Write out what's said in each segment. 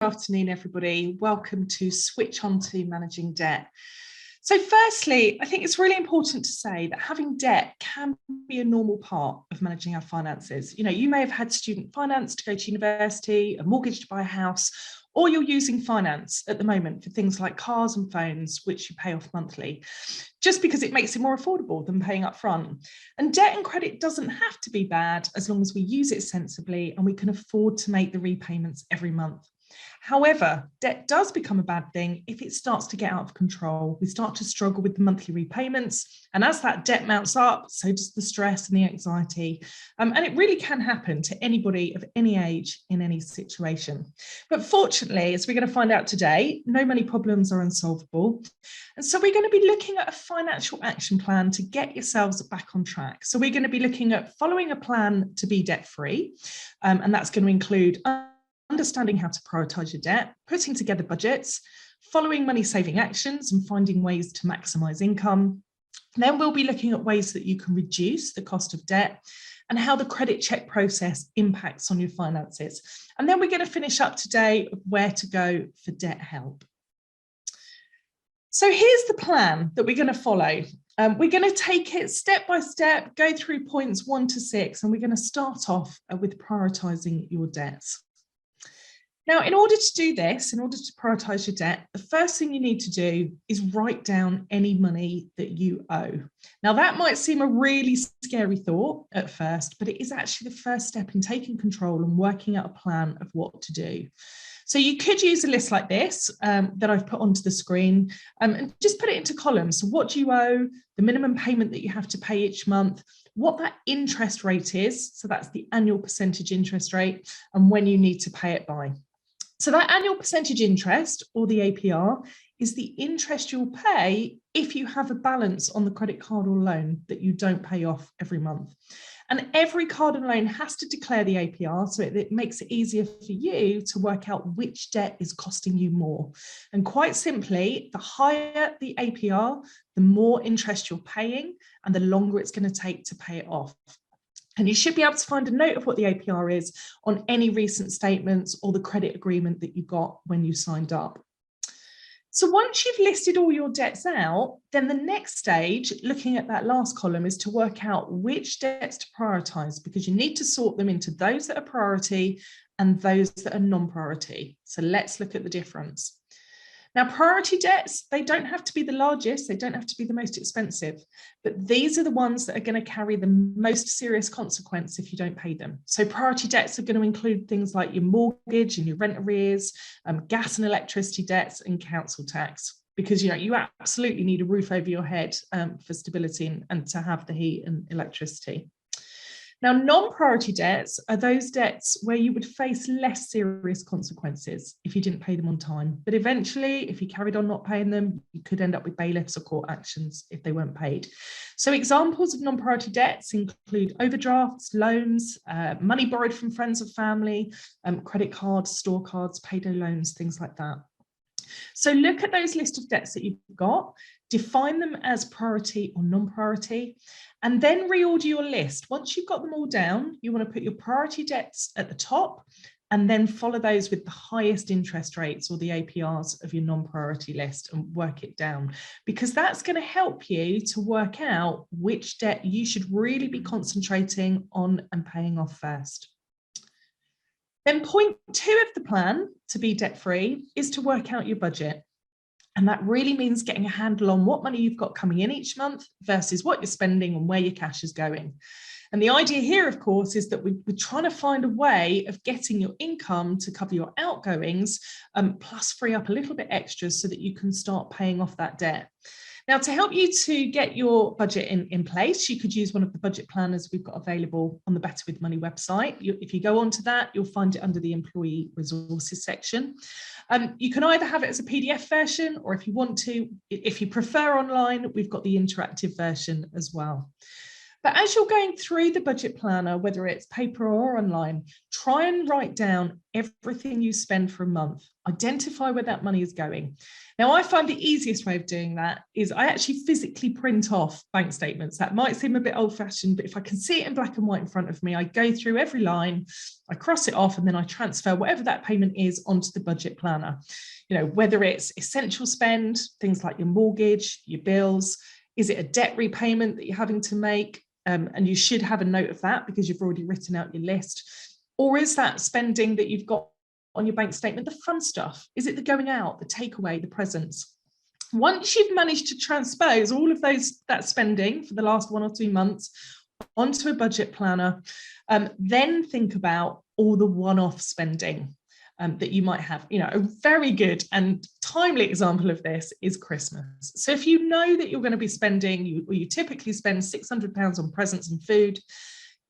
afternoon, everybody. Welcome to Switch On to Managing Debt. So firstly, I think it's really important to say that having debt can be a normal part of managing our finances. You know, you may have had student finance to go to university, a mortgage to buy a house, or you're using finance at the moment for things like cars and phones, which you pay off monthly, just because it makes it more affordable than paying up front. And debt and credit doesn't have to be bad as long as we use it sensibly and we can afford to make the repayments every month. However, debt does become a bad thing if it starts to get out of control. We start to struggle with the monthly repayments. And as that debt mounts up, so does the stress and the anxiety. And it really can happen to anybody of any age in any situation. But fortunately, as we're going to find out today, no money problems are unsolvable. And so we're going to be looking at a financial action plan to get yourselves back on track. So we're going to be looking at following a plan to be debt-free. And that's going to include understanding how to prioritise your debt, putting together budgets, following money-saving actions and finding ways to maximise income. Then we'll be looking at ways that you can reduce the cost of debt and how the credit check process impacts on your finances. And then we're going to finish up today of where to go for debt help. So here's the plan that we're going to follow. We're going to take it step by step, go through points 1 to 6, and we're going to start off with prioritising your debts. Now, in order to do this, in order to prioritise your debt, the first thing you need to do is write down any money that you owe. Now, that might seem a really scary thought at first, but it is actually the first step in taking control and working out a plan of what to do. So you could use a list like this that I've put onto the screen and just put it into columns. So what do you owe, the minimum payment that you have to pay each month, what that interest rate is, so that's the annual percentage interest rate, and when you need to pay it by. So that annual percentage interest, or the APR, is the interest you'll pay if you have a balance on the credit card or loan that you don't pay off every month. And every card and loan has to declare the APR, so it makes it easier for you to work out which debt is costing you more. And quite simply, the higher the APR, the more interest you're paying and the longer it's going to take to pay it off. And you should be able to find a note of what the APR is on any recent statements or the credit agreement that you got when you signed up. So once you've listed all your debts out, then the next stage, looking at that last column, is to work out which debts to prioritise, because you need to sort them into those that are priority and those that are non-priority. So let's look at the difference. Now, priority debts, they don't have to be the largest, they don't have to be the most expensive, but these are the ones that are going to carry the most serious consequence if you don't pay them. So priority debts are going to include things like your mortgage and your rent arrears, gas and electricity debts, and council tax, because you absolutely need a roof over your head for stability and to have the heat and electricity. Now, non-priority debts are those debts where you would face less serious consequences if you didn't pay them on time. But eventually, if you carried on not paying them, you could end up with bailiffs or court actions if they weren't paid. So examples of non-priority debts include overdrafts, loans, money borrowed from friends or family, credit cards, store cards, payday loans, things like that. So look at those list of debts that you've got, define them as priority or non-priority, and then reorder your list. Once you've got them all down, you want to put your priority debts at the top and then follow those with the highest interest rates or the APRs of your non-priority list and work it down, because that's going to help you to work out which debt you should really be concentrating on and paying off first. Then point 2 of the plan to be debt-free is to work out your budget. And that really means getting a handle on what money you've got coming in each month versus what you're spending and where your cash is going. And the idea here, of course, is that we're trying to find a way of getting your income to cover your outgoings, plus free up a little bit extra so that you can start paying off that debt. Now, to help you to get your budget in place, you could use one of the budget planners we've got available on the Better With Money website. If you go onto that, you'll find it under the employee resources section. You can either have it as a PDF version, or if you want to, if you prefer online, we've got the interactive version as well. But as you're going through the budget planner, whether it's paper or online, try and write down everything you spend for a month. Identify where that money is going. Now, I find the easiest way of doing that is I actually physically print off bank statements. That might seem a bit old-fashioned, but if I can see it in black and white in front of me, I go through every line, I cross it off, and then I transfer whatever that payment is onto the budget planner. You know, whether it's essential spend, things like your mortgage, your bills, is it a debt repayment that you're having to make? And you should have a note of that because you've already written out your list. Or is that spending that you've got on your bank statement the fun stuff? Is it the going out, the takeaway, the presents? Once you've managed to transpose all of that spending for the last 1 or 2 months onto a budget planner, then think about all the one-off spending that you might have. You know, a very good and timely example of this is Christmas. So if you know that you're going to be spending, you typically spend £600 on presents and food,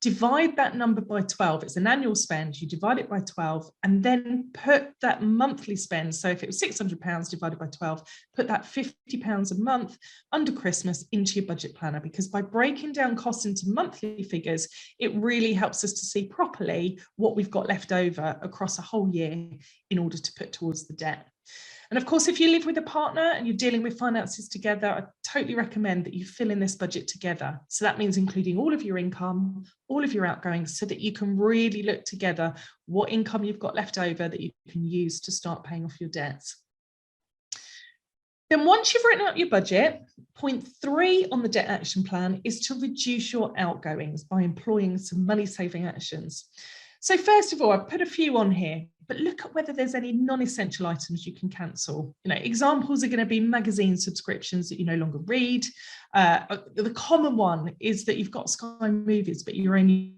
divide that number by 12. It's an annual spend. You divide it by 12 and then put that monthly spend. So if it was £600 divided by 12, put that £50 a month under Christmas into your budget planner, because by breaking down costs into monthly figures, it really helps us to see properly what we've got left over across a whole year in order to put towards the debt. And of course, if you live with a partner and you're dealing with finances together, I totally recommend that you fill in this budget together. So that means including all of your income, all of your outgoings, so that you can really look together what income you've got left over that you can use to start paying off your debts. Then once you've written out your budget, point 3 on the debt action plan is to reduce your outgoings by employing some money saving actions. So first of all, I've put a few on here, but look at whether there's any non-essential items you can cancel. You know, examples are going to be magazine subscriptions that you no longer read. The common one is that you've got Sky Movies, but you're only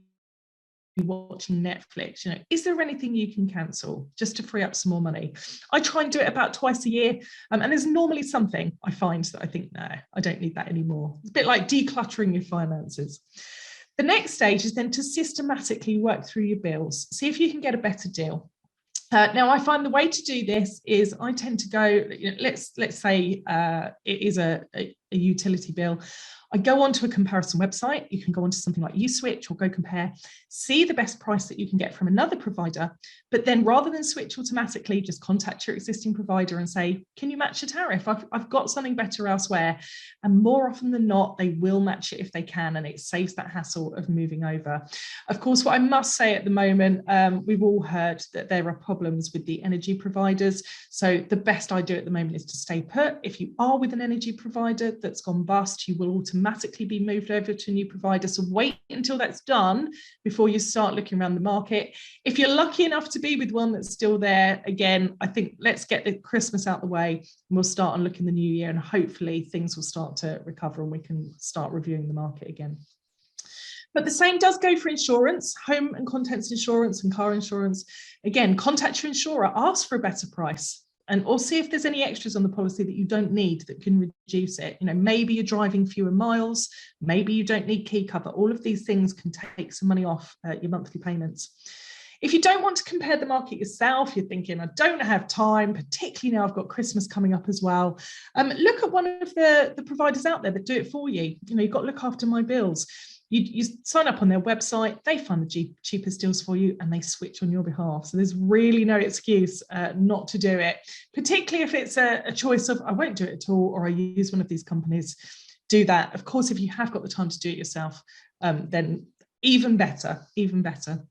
watching Netflix. You know, is there anything you can cancel just to free up some more money? I try and do it about twice a year, and there's normally something I find that I think, no, I don't need that anymore. It's a bit like decluttering your finances. The next stage is then to systematically work through your bills, see if you can get a better deal. Now, I find the way to do this is I tend to go, you know, let's say it is a utility bill. I go onto a comparison website. You can go onto something like USwitch or Go Compare, see the best price that you can get from another provider, but then rather than switch automatically, just contact your existing provider and say, can you match a tariff? I've got something better elsewhere. And more often than not, they will match it if they can, and it saves that hassle of moving over. Of course, what I must say at the moment, we've all heard that there are problems with the energy providers. So the best I do at the moment is to stay put. If you are with an energy provider that's gone bust, you will automatically be moved over to a new provider. So wait until that's done before you start looking around the market. If you're lucky enough to be with one that's still there, again, I think let's get the Christmas out the way and we'll start on looking the new year, and hopefully things will start to recover and we can start reviewing the market again. But the same does go for insurance, home and contents insurance and car insurance. Again, contact your insurer, ask for a better price, and or see if there's any extras on the policy that you don't need that can reduce it. You know, maybe you're driving fewer miles, maybe you don't need key cover. All of these things can take some money off your monthly payments. If you don't want to compare the market yourself, you're thinking, I don't have time, particularly now I've got Christmas coming up as well. Look at one of the providers out there that do it for you. You know, you've got to look after my bills. You sign up on their website, they find the cheapest deals for you and they switch on your behalf. So there's really no excuse not to do it, particularly if it's a choice of I won't do it at all or I use one of these companies. Do that. Of course, if you have got the time to do it yourself, then even better, even better.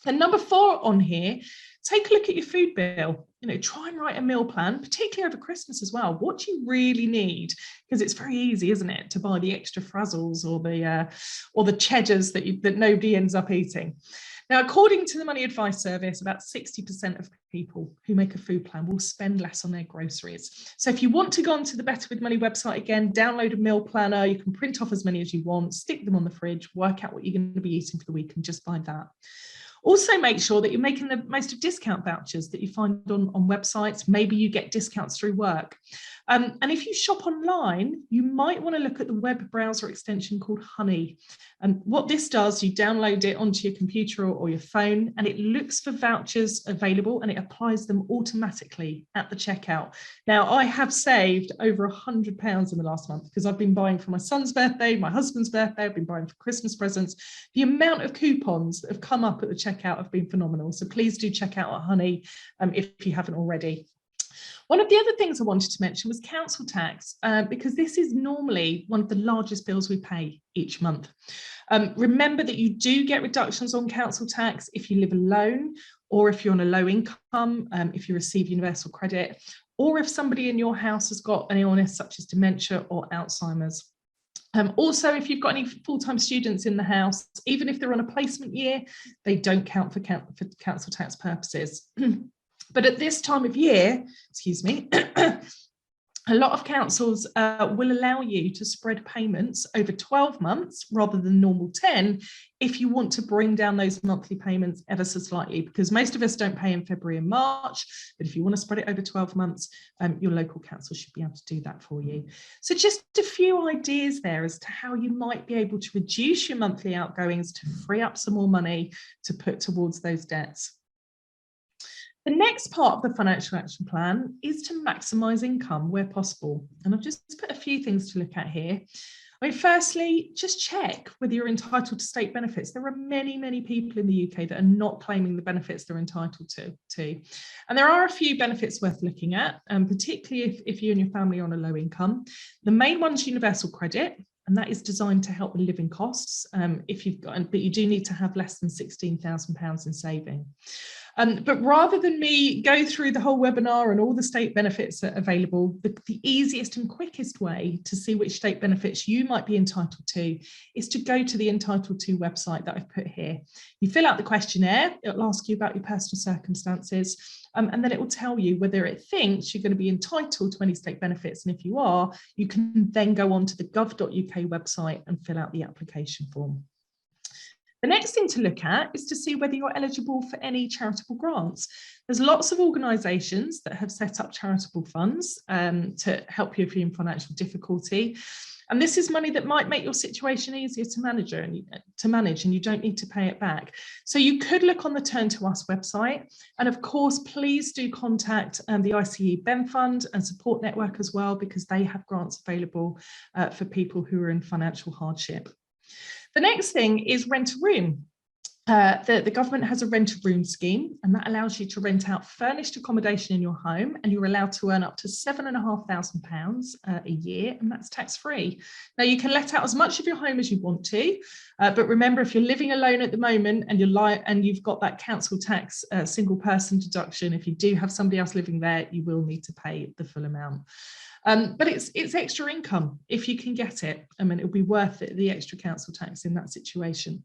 And number 4 on here, take a look at your food bill. You know, try and write a meal plan, particularly over Christmas as well. What do you really need? Because it's very easy, isn't it, to buy the extra frazzles or the cheddars that nobody ends up eating. Now, according to the Money Advice Service, about 60% of people who make a food plan will spend less on their groceries. So if you want to go onto the Better with Money website again, download a meal planner, you can print off as many as you want, stick them on the fridge, work out what you're going to be eating for the week and just buy that. Also, make sure that you're making the most of discount vouchers that you find on websites. Maybe you get discounts through work. And if you shop online, you might want to look at the web browser extension called Honey. And what this does, you download it onto your computer or your phone, and it looks for vouchers available and it applies them automatically at the checkout. Now, I have saved over £100 in the last month because I've been buying for my son's birthday, my husband's birthday, I've been buying for Christmas presents. The amount of coupons that have come up at the checkout have been phenomenal. So please do check out Honey if you haven't already. One of the other things I wanted to mention was council tax, because this is normally one of the largest bills we pay each month. Remember that you do get reductions on council tax if you live alone, or if you're on a low income, if you receive universal credit, or if somebody in your house has got an illness such as dementia or Alzheimer's. Also, if you've got any full-time students in the house, even if they're on a placement year, they don't count for council tax purposes. But at this time of year, excuse me, a lot of councils will allow you to spread payments over 12 months rather than normal 10 if you want to bring down those monthly payments ever so slightly, because most of us don't pay in February and March, but if you want to spread it over 12 months, your local council should be able to do that for you. So just a few ideas there as to how you might be able to reduce your monthly outgoings to free up some more money to put towards those debts. The next part of the financial action plan is to maximise income where possible. And I've just put a few things to look at here. I mean, firstly, just check whether you're entitled to state benefits. There are many, many people in the UK that are not claiming the benefits they're entitled to. And there are a few benefits worth looking at, particularly if you and your family are on a low income. The main one's universal credit, and that is designed to help with living costs if you've got, but you do need to have less than £16,000 in saving. But rather than me go through the whole webinar and all the state benefits that are available, the easiest and quickest way to see which state benefits you might be entitled to is to go to the Entitled To website that I've put here. You fill out the questionnaire, it'll ask you about your personal circumstances, and then it will tell you whether it thinks you're going to be entitled to any state benefits. And if you are, you can then go on to the gov.uk website and fill out the application form. The next thing to look at is to see whether you're eligible for any charitable grants. There's lots of organisations that have set up charitable funds to help you if you're in financial difficulty. And this is money that might make your situation easier to manage and you don't need to pay it back. So you could look on the Turn to Us website. And of course, please do contact the ICE Ben Fund and Support Network as well, because they have grants available for people who are in financial hardship. The next thing is rent a room. The government has a rent a room scheme, and that allows you to rent out furnished accommodation in your home, and you're allowed to earn up to £7,500 a year, and that's tax-free. Now, you can let out as much of your home as you want to, but remember, if you're living alone at the moment and you've got that council tax single person deduction, if you do have somebody else living there, you will need to pay the full amount. But it's extra income if you can get it. I mean, it'll be worth it, the extra council tax in that situation.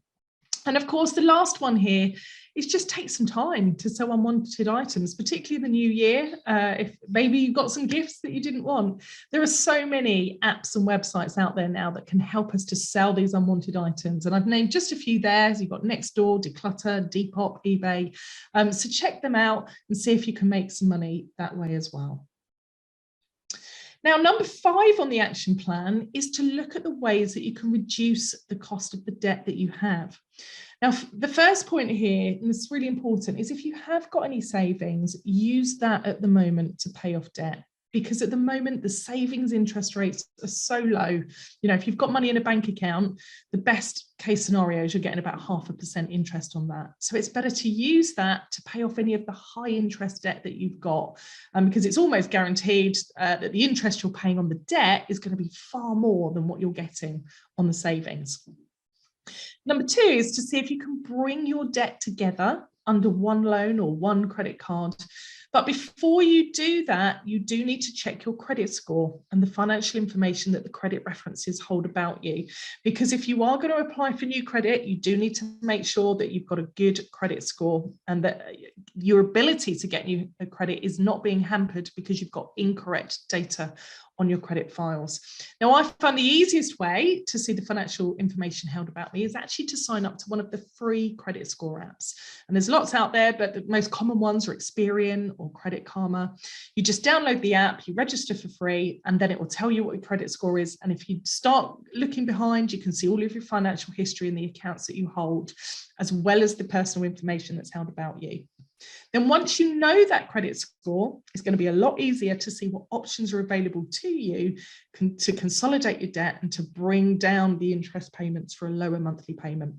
And of course, the last one here is just take some time to sell unwanted items, particularly the new year. If maybe you've got some gifts that you didn't want. There are so many apps and websites out there now that can help us to sell these unwanted items. And I've named just a few there. So you've got Nextdoor, Declutter, Depop, eBay. So check them out and see if you can make some money that way as well. Now, number 5 on the action plan is to look at the ways that you can reduce the cost of the debt that you have. Now, the first point here, and it's really important, is if you have got any savings, use that at the moment to pay off debt. Because at the moment, the savings interest rates are so low. You know, if you've got money in a bank account, the best case scenario is you're getting about 0.5% interest on that. So it's better to use that to pay off any of the high interest debt that you've got, because it's almost guaranteed that the interest you're paying on the debt is going to be far more than what you're getting on the savings. Number 2 is to see if you can bring your debt together under one loan or one credit card. But before you do that, you do need to check your credit score and the financial information that the credit references hold about you. Because if you are going to apply for new credit, you do need to make sure that you've got a good credit score and that your ability to get new credit is not being hampered because you've got incorrect data on your credit files. Now, I found the easiest way to see the financial information held about me is actually to sign up to one of the free credit score apps. And there's lots out there, but the most common ones are Experian or Credit Karma. You just download the app, you register for free, and then it will tell you what your credit score is. And if you start looking behind, you can see all of your financial history and the accounts that you hold, as well as the personal information that's held about you. Then once you know that credit score, it's going to be a lot easier to see what options are available to you to consolidate your debt and to bring down the interest payments for a lower monthly payment.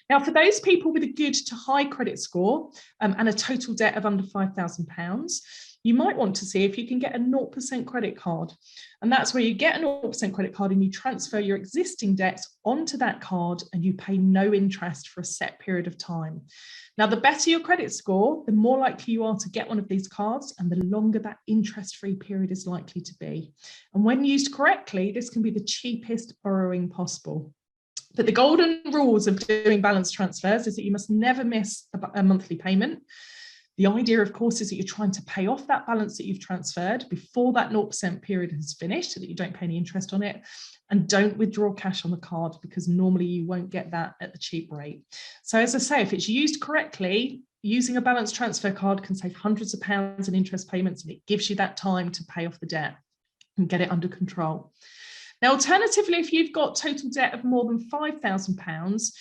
Now, for those people with a good to high credit score and a total debt of under £5,000, you might want to see if you can get a 0% credit card. And that's where you get a 0% credit card and you transfer your existing debts onto that card and you pay no interest for a set period of time. Now, the better your credit score, the more likely you are to get one of these cards and the longer that interest-free period is likely to be. And when used correctly, this can be the cheapest borrowing possible. But the golden rules of doing balance transfers is that you must never miss a monthly payment. The idea, of course, is that you're trying to pay off that balance that you've transferred before that 0% period has finished so that you don't pay any interest on it. And don't withdraw cash on the card because normally you won't get that at the cheap rate. So as I say, if it's used correctly, using a balance transfer card can save hundreds of pounds in interest payments, and it gives you that time to pay off the debt and get it under control. Now, alternatively, if you've got total debt of more than £5,000,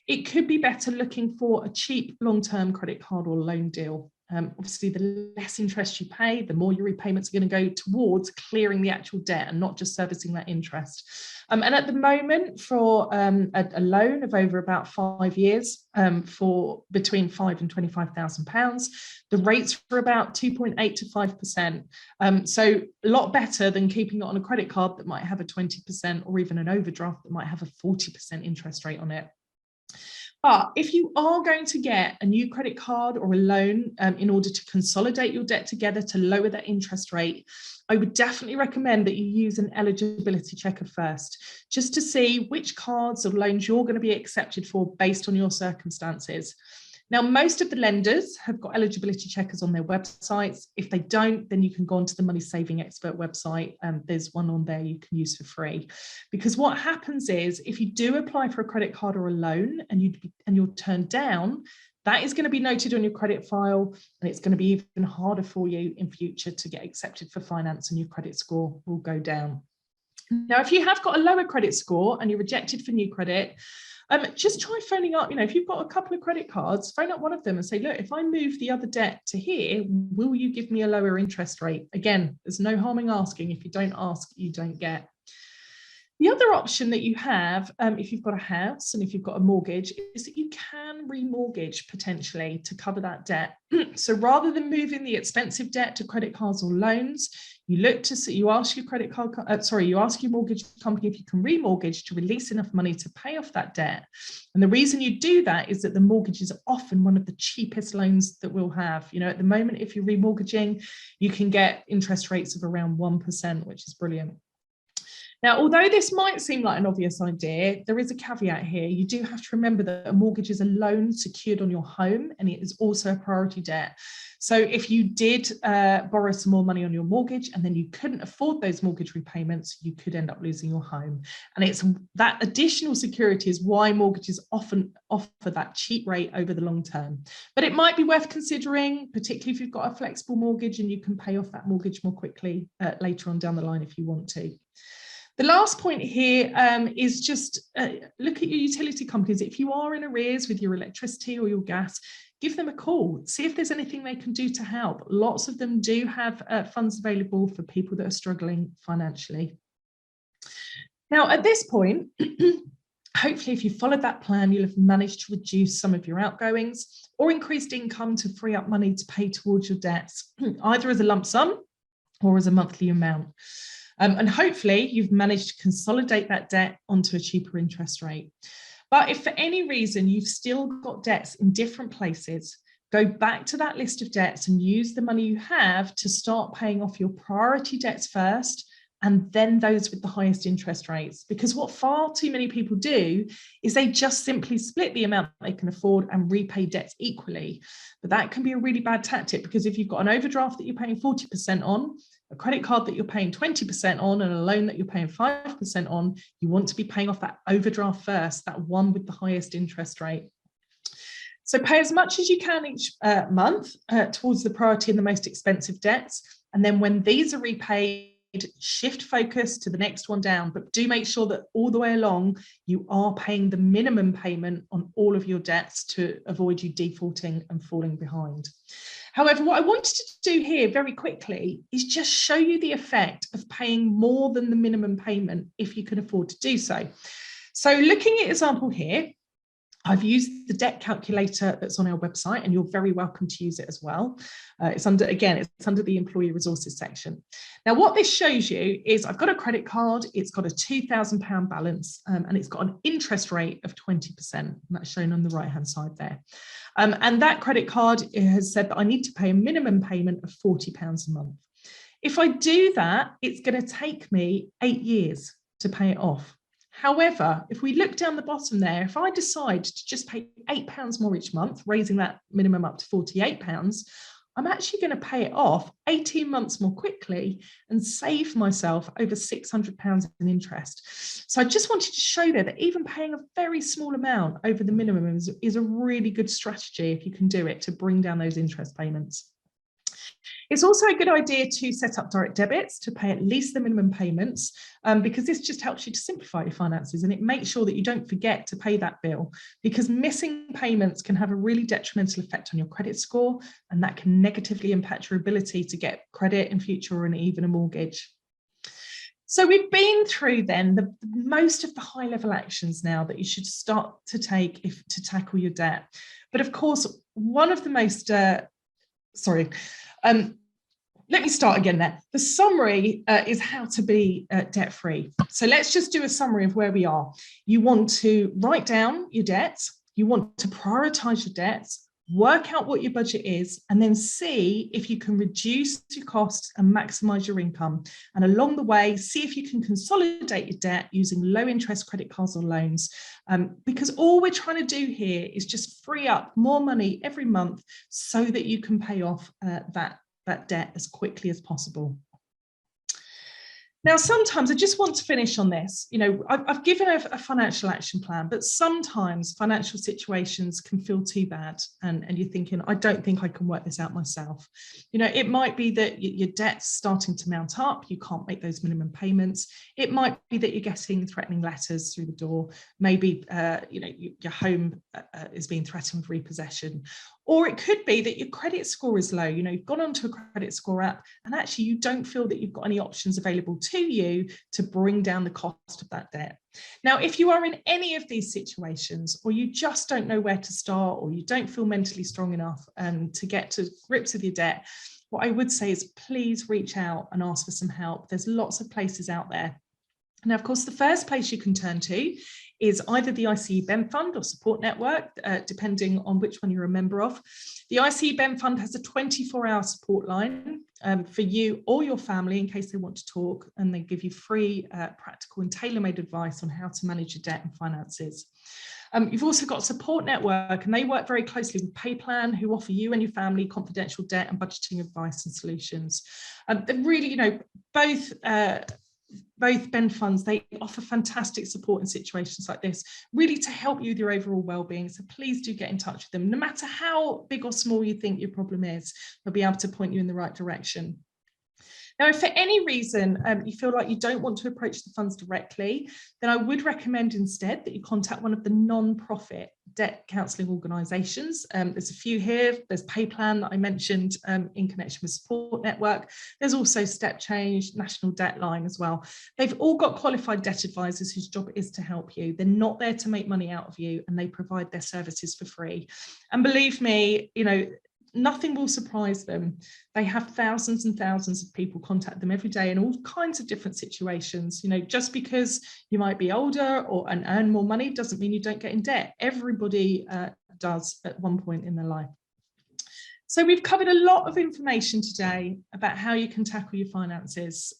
it could be better looking for a cheap long-term credit card or loan deal. Obviously, the less interest you pay, the more your repayments are going to go towards clearing the actual debt and not just servicing that interest. And at the moment, for a loan of over about 5 years, for between £5,000 and £25,000, the rates are about 2.8 to 5%. So a lot better than keeping it on a credit card that might have a 20% or even an overdraft that might have a 40% interest rate on it. But if you are going to get a new credit card or a loan in order to consolidate your debt together to lower that interest rate, I would definitely recommend that you use an eligibility checker first, just to see which cards or loans you're going to be accepted for based on your circumstances. Now, most of the lenders have got eligibility checkers on their websites. If they don't, then you can go onto the Money Saving Expert website. There's one on there you can use for free. Because what happens is, if you do apply for a credit card or a loan and you're turned down, that is going to be noted on your credit file, and it's going to be even harder for you in future to get accepted for finance, and your credit score will go down. Now, if you have got a lower credit score and you're rejected for new credit, just try phoning up. If you've got a couple of credit cards, phone up one of them and say, look, if I move the other debt to here, will you give me a lower interest rate? Again, there's no harm in asking. If you don't ask, you don't get. The other option that you have, if you've got a house and if you've got a mortgage, is that you can remortgage potentially to cover that debt. So rather than moving the expensive debt to credit cards or loans, you ask your mortgage company if you can remortgage to release enough money to pay off that debt. And the reason you do that is that the mortgage is often one of the cheapest loans that we'll have. At the moment, if you're remortgaging, you can get interest rates of around 1%, which is brilliant. Now, although this might seem like an obvious idea, there is a caveat here. You do have to remember that a mortgage is a loan secured on your home, and it is also a priority debt. So if you did borrow some more money on your mortgage and then you couldn't afford those mortgage repayments, you could end up losing your home. And it's that additional security is why mortgages often offer that cheap rate over the long term. But it might be worth considering, particularly if you've got a flexible mortgage and you can pay off that mortgage more quickly later on down the line if you want to. The last point here is just look at your utility companies. If you are in arrears with your electricity or your gas, give them a call. See if there's anything they can do to help. Lots of them do have funds available for people that are struggling financially. Now, at this point, hopefully, if you followed that plan, you'll have managed to reduce some of your outgoings or increased income to free up money to pay towards your debts, either as a lump sum or as a monthly amount. And hopefully you've managed to consolidate that debt onto a cheaper interest rate. But if for any reason you've still got debts in different places, go back to that list of debts and use the money you have to start paying off your priority debts first, and then those with the highest interest rates. Because what far too many people do is they just simply split the amount they can afford and repay debts equally. But that can be a really bad tactic, because if you've got an overdraft that you're paying 40% on, a credit card that you're paying 20% on, and a loan that you're paying 5% on, you want to be paying off that overdraft first, that one with the highest interest rate. So pay as much as you can each month towards the priority and the most expensive debts. And then when these are repaid, shift focus to the next one down, but do make sure that all the way along you are paying the minimum payment on all of your debts to avoid you defaulting and falling behind. However, what I wanted to do here very quickly is just show you the effect of paying more than the minimum payment if you can afford to do so. So looking at example here, I've used the debt calculator that's on our website, and you're very welcome to use it as well. It's under the employee resources section. Now, what this shows you is I've got a credit card, it's got a £2,000 balance, and it's got an interest rate of 20%. And that's shown on the right-hand side there. And that credit card has said that I need to pay a minimum payment of £40 a month. If I do that, it's going to take me 8 years to pay it off. However, if we look down the bottom there, if I decide to just pay £8 more each month, raising that minimum up to £48, I'm actually going to pay it off 18 months more quickly and save myself over £600 in interest. So I just wanted to show there that even paying a very small amount over the minimum is a really good strategy if you can do it to bring down those interest payments. It's also a good idea to set up direct debits to pay at least the minimum payments, because this just helps you to simplify your finances, and it makes sure that you don't forget to pay that bill, because missing payments can have a really detrimental effect on your credit score, and that can negatively impact your ability to get credit in future and even a mortgage. So we've been through then most of the high level actions now that you should start to take to tackle your debt. But of course, one of the most, let me start again there. The summary is how to be debt-free. So let's just do a summary of where we are. You want to write down your debts, you want to prioritize your debts, work out what your budget is, and then see if you can reduce your costs and maximize your income. And along the way, see if you can consolidate your debt using low interest credit cards or loans. Because all we're trying to do here is just free up more money every month so that you can pay off that debt as quickly as possible. Now, sometimes I just want to finish on this. You know, I've given a financial action plan, but sometimes financial situations can feel too bad, and you're thinking, I don't think I can work this out myself. You know, it might be that your debt's starting to mount up, you can't make those minimum payments. It might be that you're getting threatening letters through the door. Maybe, your home is being threatened with repossession. Or it could be that your credit score is low. You know, you've gone onto a credit score app and actually you don't feel that you've got any options available to you to bring down the cost of that debt. Now, if you are in any of these situations, or you just don't know where to start, or you don't feel mentally strong enough to get to grips with your debt, what I would say is please reach out and ask for some help. There's lots of places out there. Now, of course, the first place you can turn to is either the ICE BEM Fund or Support Network, depending on which one you're a member of. The ICE BEM Fund has a 24-hour support line for you or your family in case they want to talk, and they give you free, practical and tailor-made advice on how to manage your debt and finances. You've also got Support Network, and they work very closely with PayPlan, who offer you and your family confidential debt and budgeting advice and solutions. They're really, you know, both BEM funds, they offer fantastic support in situations like this, really to help you with your overall well-being. So please do get in touch with them. No matter how big or small you think your problem is, they'll be able to point you in the right direction. Now, if for any reason you feel like you don't want to approach the funds directly, then I would recommend instead that you contact one of the non-profit debt counselling organisations. There's a few here. There's PayPlan that I mentioned in connection with Support Network. There's also Step Change, National Debt Line as well. They've all got qualified debt advisors whose job is to help you. They're not there to make money out of you, and they provide their services for free. And believe me, you know, nothing will surprise them. They have thousands and thousands of people contact them every day in all kinds of different situations. You know, just because you might be older and earn more money doesn't mean you don't get in debt. Everybody does at one point in their life. So we've covered a lot of information today about how you can tackle your finances.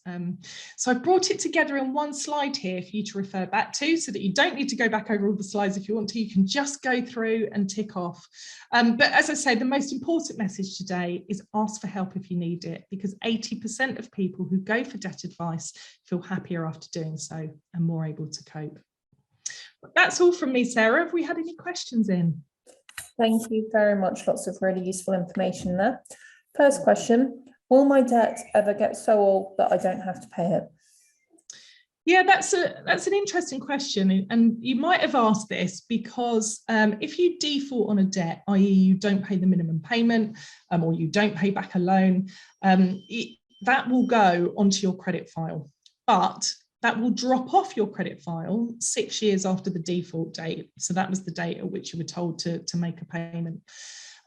So I've brought it together in one slide here for you to refer back to, so that you don't need to go back over all the slides if you want to. You can just go through and tick off. But as I say, the most important message today is ask for help if you need it, because 80% of people who go for debt advice feel happier after doing so and more able to cope. But that's all from me, Sarah. Have we had any questions in? Thank you very much. Lots of really useful information there. First question, will my debt ever get so old that I don't have to pay it? Yeah, that's an interesting question. And you might have asked this because if you default on a debt, i.e. you don't pay the minimum payment or you don't pay back a loan, that will go onto your credit file. But that will drop off your credit file 6 years after the default date. So that was the date at which you were told to make a payment.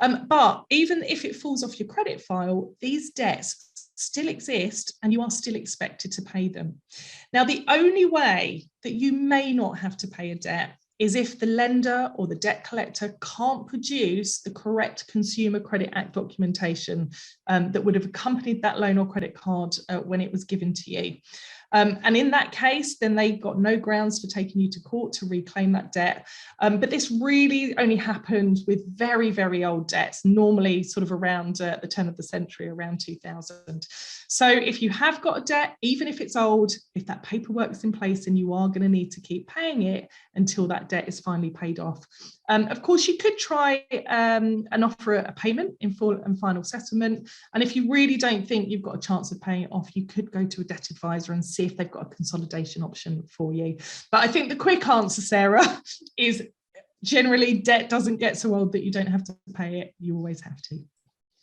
But even if it falls off your credit file, these debts still exist and you are still expected to pay them. Now, the only way that you may not have to pay a debt is if the lender or the debt collector can't produce the correct Consumer Credit Act documentation that would have accompanied that loan or credit card when it was given to you. And in that case, then they've got no grounds for taking you to court to reclaim that debt. But this really only happened with very, very old debts, normally sort of around the turn of the century, around 2000. So if you have got a debt, even if it's old, if that paperwork's in place, then you are going to need to keep paying it until that debt is finally paid off. Of course, you could try and offer a payment in full and final settlement. And if you really don't think you've got a chance of paying it off, you could go to a debt advisor and see if they've got a consolidation option for you. But I think the quick answer, Sarah, is generally debt doesn't get so old that you don't have to pay it. You always have to.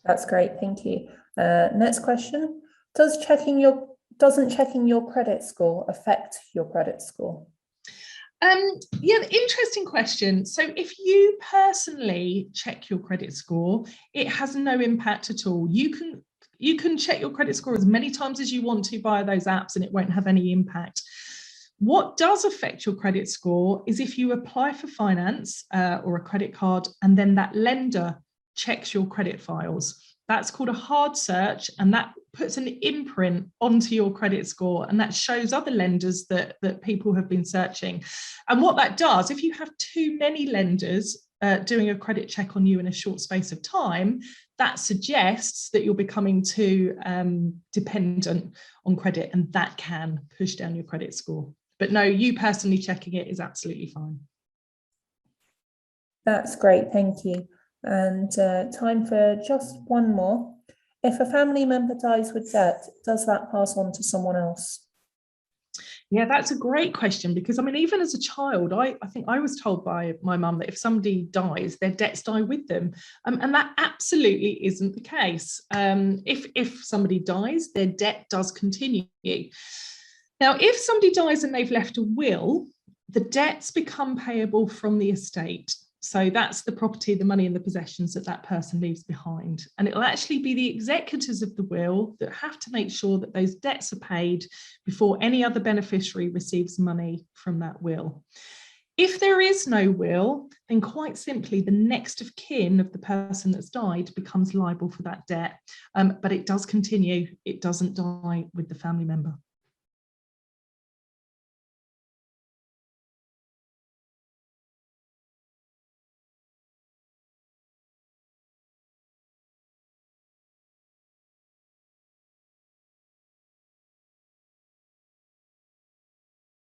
That's great. Thank you. Next question. Doesn't checking your credit score affect your credit score? Yeah, interesting question. So if you personally check your credit score, it has no impact at all. You can check your credit score as many times as you want to via those apps and it won't have any impact. What does affect your credit score is if you apply for finance or a credit card and then that lender checks your credit files. That's called a hard search, and that puts an imprint onto your credit score, and that shows other lenders that people have been searching. And what that does, if you have too many lenders doing a credit check on you in a short space of time, that suggests that you're becoming too dependent on credit, and that can push down your credit score. But no, you personally checking it is absolutely fine. That's great, thank you. And time for just one more. If a family member dies with debt, does that pass on to someone else? Yeah, that's a great question, because I mean, even as a child, I think I was told by my mum that if somebody dies, their debts die with them. And that absolutely isn't the case. If somebody dies, their debt does continue. Now, if somebody dies and they've left a will, the debts become payable from the estate. So that's the property, the money and the possessions that that person leaves behind. And it'll actually be the executors of the will that have to make sure that those debts are paid before any other beneficiary receives money from that will. If there is no will, then quite simply the next of kin of the person that's died becomes liable for that debt. But it does continue. It doesn't die with the family member.